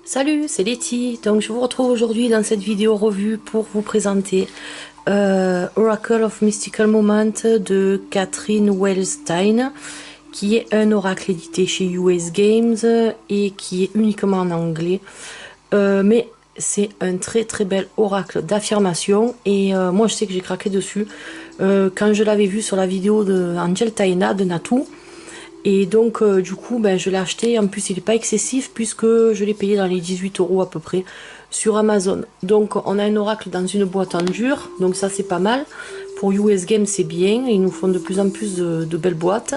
Salut, c'est Letty. Donc je vous retrouve aujourd'hui dans cette vidéo revue pour vous présenter Oracle of Mystical Moment de Catherine Wellstein, qui est un oracle édité chez US Games et qui est uniquement en anglais. Mais c'est un très très bel oracle d'affirmation et moi je sais que j'ai craqué dessus quand je l'avais vu sur la vidéo de Angel Taina de Natou. Et donc du coup ben, je l'ai acheté, en plus il n'est pas excessif puisque je l'ai payé dans les 18 € à peu près sur Amazon. Donc on a un oracle dans une boîte en dur, donc ça c'est pas mal. Pour US Games c'est bien, ils nous font de plus en plus de belles boîtes.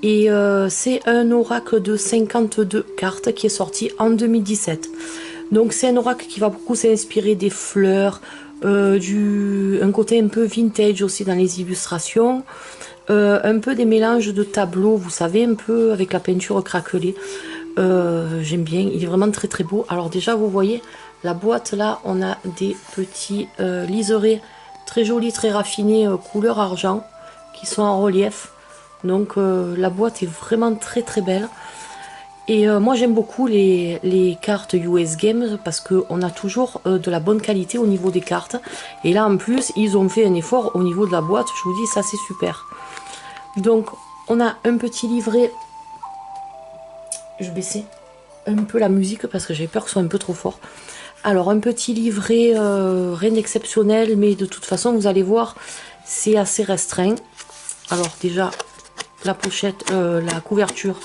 Et c'est un oracle de 52 cartes qui est sorti en 2017. Donc c'est un oracle qui va beaucoup s'inspirer des fleurs, un côté un peu vintage aussi dans les illustrations. Un peu des mélanges de tableaux, vous savez, un peu avec la peinture craquelée. J'aime bien, il est vraiment très très beau. Alors déjà, vous voyez, la boîte là, on a des petits liserés très jolis, très raffinés, couleur argent, qui sont en relief. Donc la boîte est vraiment très très belle. Et moi j'aime beaucoup les cartes US Games parce qu'on a toujours de la bonne qualité au niveau des cartes. Et là en plus, ils ont fait un effort au niveau de la boîte, je vous dis, ça c'est super. Donc, on a un petit livret. Je vais baisser un peu la musique parce que j'ai peur que ce soit un peu trop fort. Alors, un petit livret, rien d'exceptionnel, mais de toute façon, vous allez voir, c'est assez restreint. Alors, déjà, la pochette, la couverture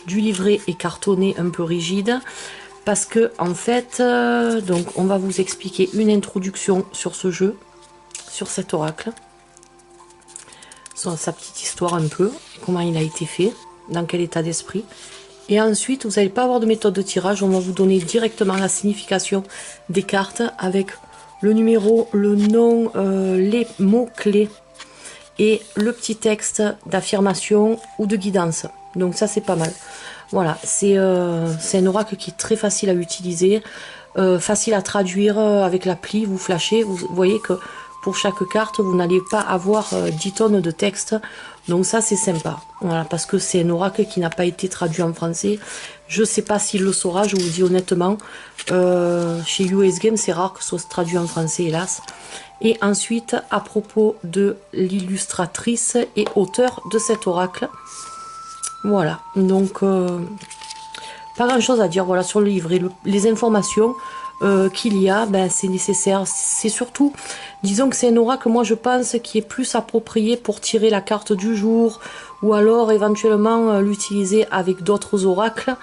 du livret est cartonnée un peu rigide. Parce que, en fait, donc, on va vous expliquer une introduction sur ce jeu, sur cet oracle. Sa petite histoire un peu, comment il a été fait, dans quel état d'esprit. Et ensuite, vous n'allez pas avoir de méthode de tirage, on va vous donner directement la signification des cartes avec le numéro, le nom, les mots-clés et le petit texte d'affirmation ou de guidance. Donc ça, c'est pas mal. Voilà, c'est un oracle qui est très facile à utiliser, facile à traduire avec l'appli, vous flashez, vous voyez que pour chaque carte, vous n'allez pas avoir 10 tonnes de texte. Donc ça, c'est sympa. Voilà, parce que c'est un oracle qui n'a pas été traduit en français. Je sais pas s'il le saura, je vous dis honnêtement. Chez US Games, c'est rare que ce soit traduit en français, hélas. Et ensuite, à propos de l'illustratrice et auteur de cet oracle. Voilà, donc pas grand chose à dire voilà, sur le livret. Les informations qu'il y a, ben, c'est nécessaire. C'est surtout, disons que c'est un oracle, moi je pense, qui est plus approprié pour tirer la carte du jour ou alors éventuellement l'utiliser avec d'autres oracles.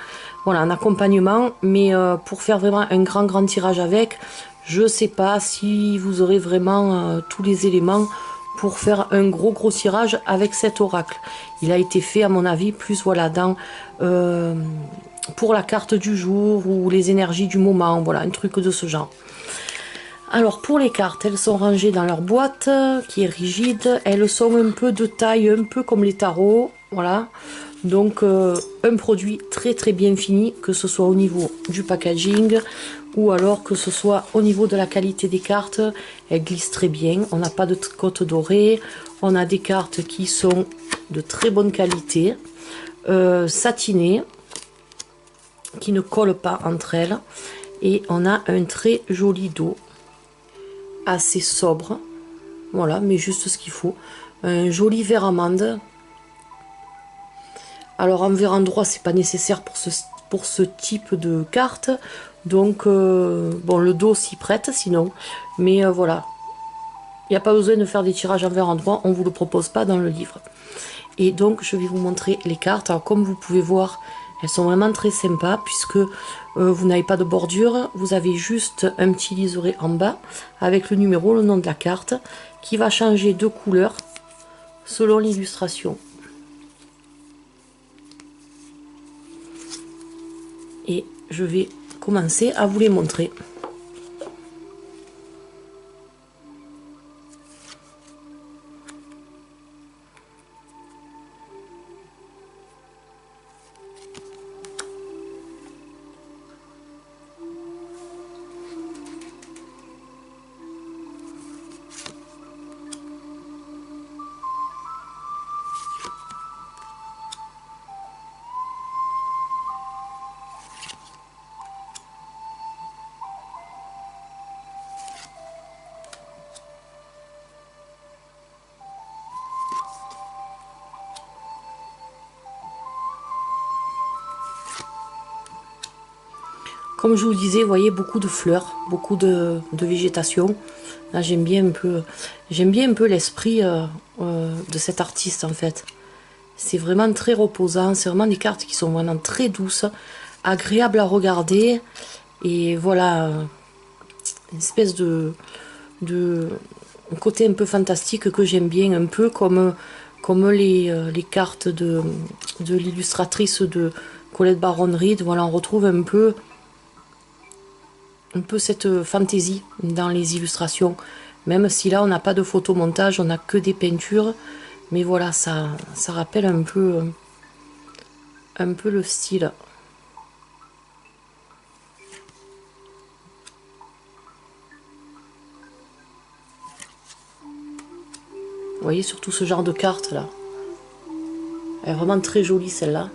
Voilà, un accompagnement, mais pour faire vraiment un grand tirage avec, je sais pas si vous aurez vraiment tous les éléments pour faire un gros tirage avec cet oracle. Il a été fait à mon avis plus voilà dans pour la carte du jour ou les énergies du moment, voilà un truc de ce genre. Alors pour les cartes, elles sont rangées dans leur boîte qui est rigide, elles sont un peu de taille, un peu comme les tarots, voilà. Donc un produit très bien fini, que ce soit au niveau du packaging ou alors que ce soit au niveau de la qualité des cartes, elles glissent très bien, on n'a pas de côte dorée, on a des cartes qui sont de très bonne qualité, satinées, qui ne collent pas entre elles, et on a un très joli dos, assez sobre, voilà, mais juste ce qu'il faut, un joli vert amande. Alors en vert endroit, c'est pas nécessaire pour ce type de carte. Donc bon, le dos s'y prête sinon. Mais voilà. Il n'y a pas besoin de faire des tirages en vert endroit, on ne vous le propose pas dans le livre. Et donc je vais vous montrer les cartes. Alors comme vous pouvez voir, elles sont vraiment très sympas puisque vous n'avez pas de bordure. Vous avez juste un petit liseré en bas avec le numéro, le nom de la carte qui va changer de couleur selon l'illustration. Et je vais commencer à vous les montrer. Comme je vous le disais, vous voyez beaucoup de fleurs, beaucoup de végétation. Là, j'aime bien un peu l'esprit de cet artiste en fait. C'est vraiment très reposant, c'est vraiment des cartes qui sont vraiment très douces, agréables à regarder. Et voilà, une espèce de un côté un peu fantastique que j'aime bien, un peu comme les cartes de l'illustratrice de Colette Baron Reid. Voilà, on retrouve un peu cette fantaisie dans les illustrations. Même si là, on n'a pas de photomontage, on n'a que des peintures. Mais voilà, ça rappelle un peu le style. Vous voyez, surtout ce genre de carte là. Elle est vraiment très jolie celle-là.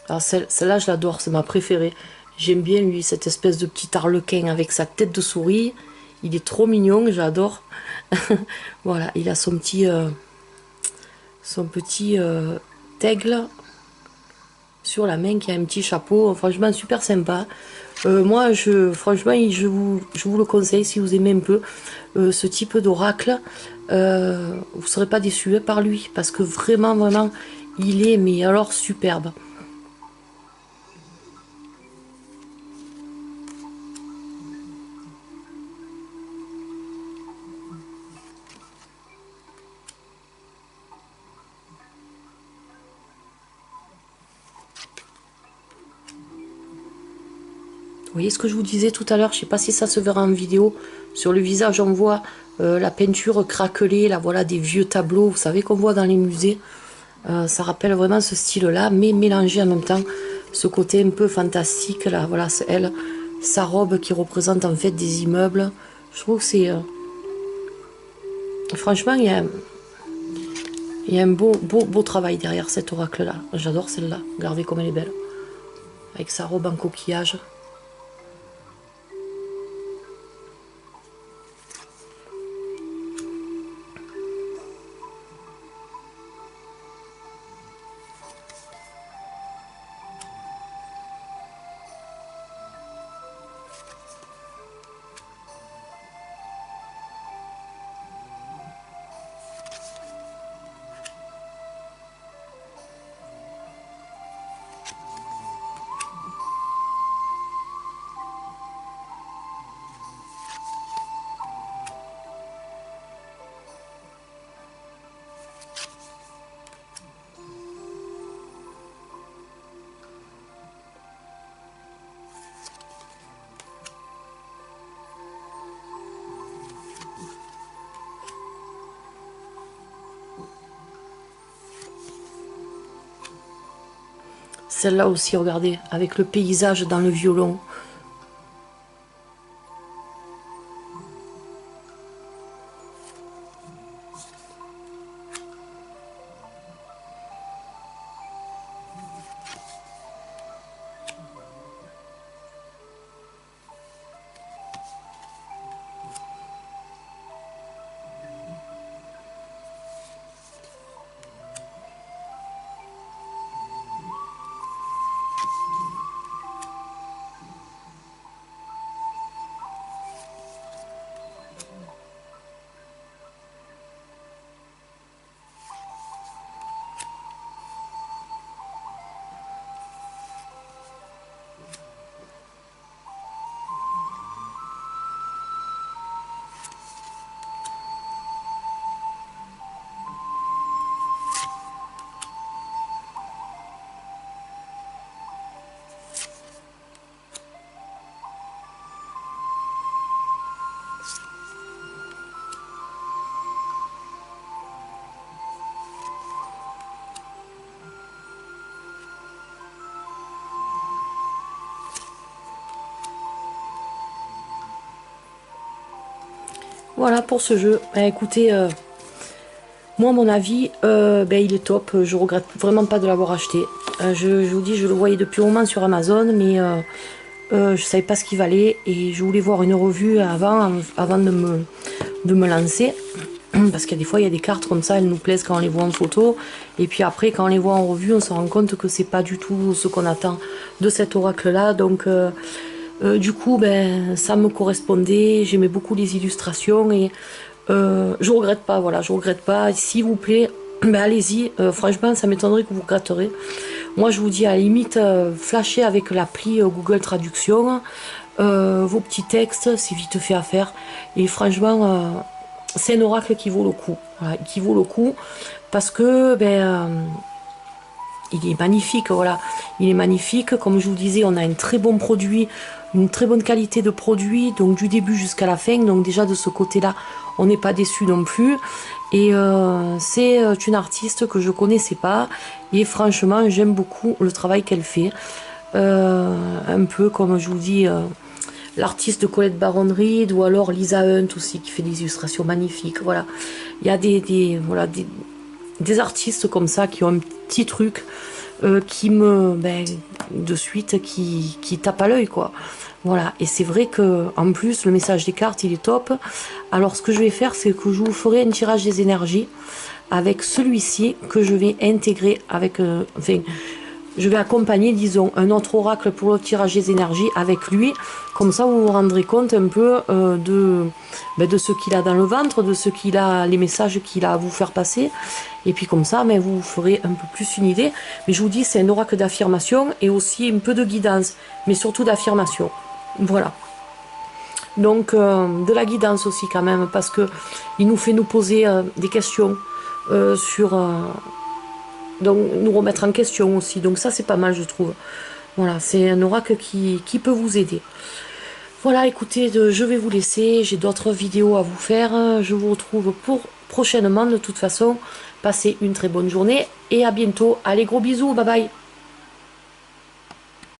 Alors celle-là, je l'adore, c'est ma préférée. J'aime bien lui, cette espèce de petit arlequin avec sa tête de souris. Il est trop mignon, j'adore. Voilà, il a son petit aigle sur la main qui a un petit chapeau. Franchement, super sympa. Moi, franchement, je vous le conseille si vous aimez un peu ce type d'oracle. Vous ne serez pas déçus par lui parce que vraiment, vraiment, il est, mais alors, superbe. Vous voyez ce que je vous disais tout à l'heure, je ne sais pas si ça se verra en vidéo. Sur le visage, on voit la peinture craquelée, là, voilà, des vieux tableaux, vous savez, qu'on voit dans les musées. Ça rappelle vraiment ce style-là, mais mélangé en même temps ce côté un peu fantastique. Là, voilà, c'est elle, sa robe qui représente en fait des immeubles. Je trouve que c'est... franchement, il y a un beau travail derrière cet oracle-là. J'adore celle-là, regardez comme elle est belle. Avec sa robe en coquillage. Celle-là aussi, regardez, avec le paysage dans le violon. Voilà pour ce jeu. Bah, écoutez, Moi, à mon avis, il est top. Je regrette vraiment pas de l'avoir acheté. Je vous dis, je le voyais depuis un moment sur Amazon, mais je savais pas ce qu'il valait et je voulais voir une revue avant de me lancer. Parce qu'il y a des fois, il y a des cartes comme ça, elles nous plaisent quand on les voit en photo. Et puis après, quand on les voit en revue, on se rend compte que c'est pas du tout ce qu'on attend de cet oracle-là. Donc, du coup, ça me correspondait. J'aimais beaucoup les illustrations et je regrette pas. Voilà, je regrette pas. S'il vous plaît, allez-y. Franchement, ça m'étonnerait que vous regretterez. Moi, je vous dis à la limite, flashez avec l'appli Google Traduction. Vos petits textes, c'est vite fait à faire. Et franchement, c'est un oracle qui vaut le coup. Voilà, qui vaut le coup parce que il est magnifique, voilà. Il est magnifique. Comme je vous disais, on a un très bon produit, une très bonne qualité de produit, donc du début jusqu'à la fin. Donc déjà de ce côté-là, on n'est pas déçu non plus. Et c'est une artiste que je connaissais pas. Et franchement, j'aime beaucoup le travail qu'elle fait. Un peu comme je vous dis, l'artiste Colette Baron-Reed ou alors Lisa Hunt aussi qui fait des illustrations magnifiques. Voilà, il y a des artistes comme ça qui ont un petit truc qui me de suite qui tape à l'œil quoi. Voilà, et c'est vrai que en plus le message des cartes il est top. Alors ce que je vais faire, c'est que je vous ferai un tirage des énergies avec celui-ci que je vais intégrer avec je vais accompagner, disons, un autre oracle pour le tirage des énergies avec lui. Comme ça, vous vous rendrez compte un peu de ce qu'il a dans le ventre, de ce qu'il a, les messages qu'il a à vous faire passer. Et puis comme ça, vous ferez un peu plus une idée. Mais je vous dis, c'est un oracle d'affirmation et aussi un peu de guidance, mais surtout d'affirmation. Voilà. Donc, de la guidance aussi quand même, parce que il nous fait nous poser des questions sur... donc nous remettre en question aussi, donc ça c'est pas mal je trouve. Voilà, c'est un oracle qui peut vous aider. Voilà, écoutez, je vais vous laisser, j'ai d'autres vidéos à vous faire, je vous retrouve pour prochainement de toute façon. Passez une très bonne journée et à bientôt. Allez, gros bisous, bye bye.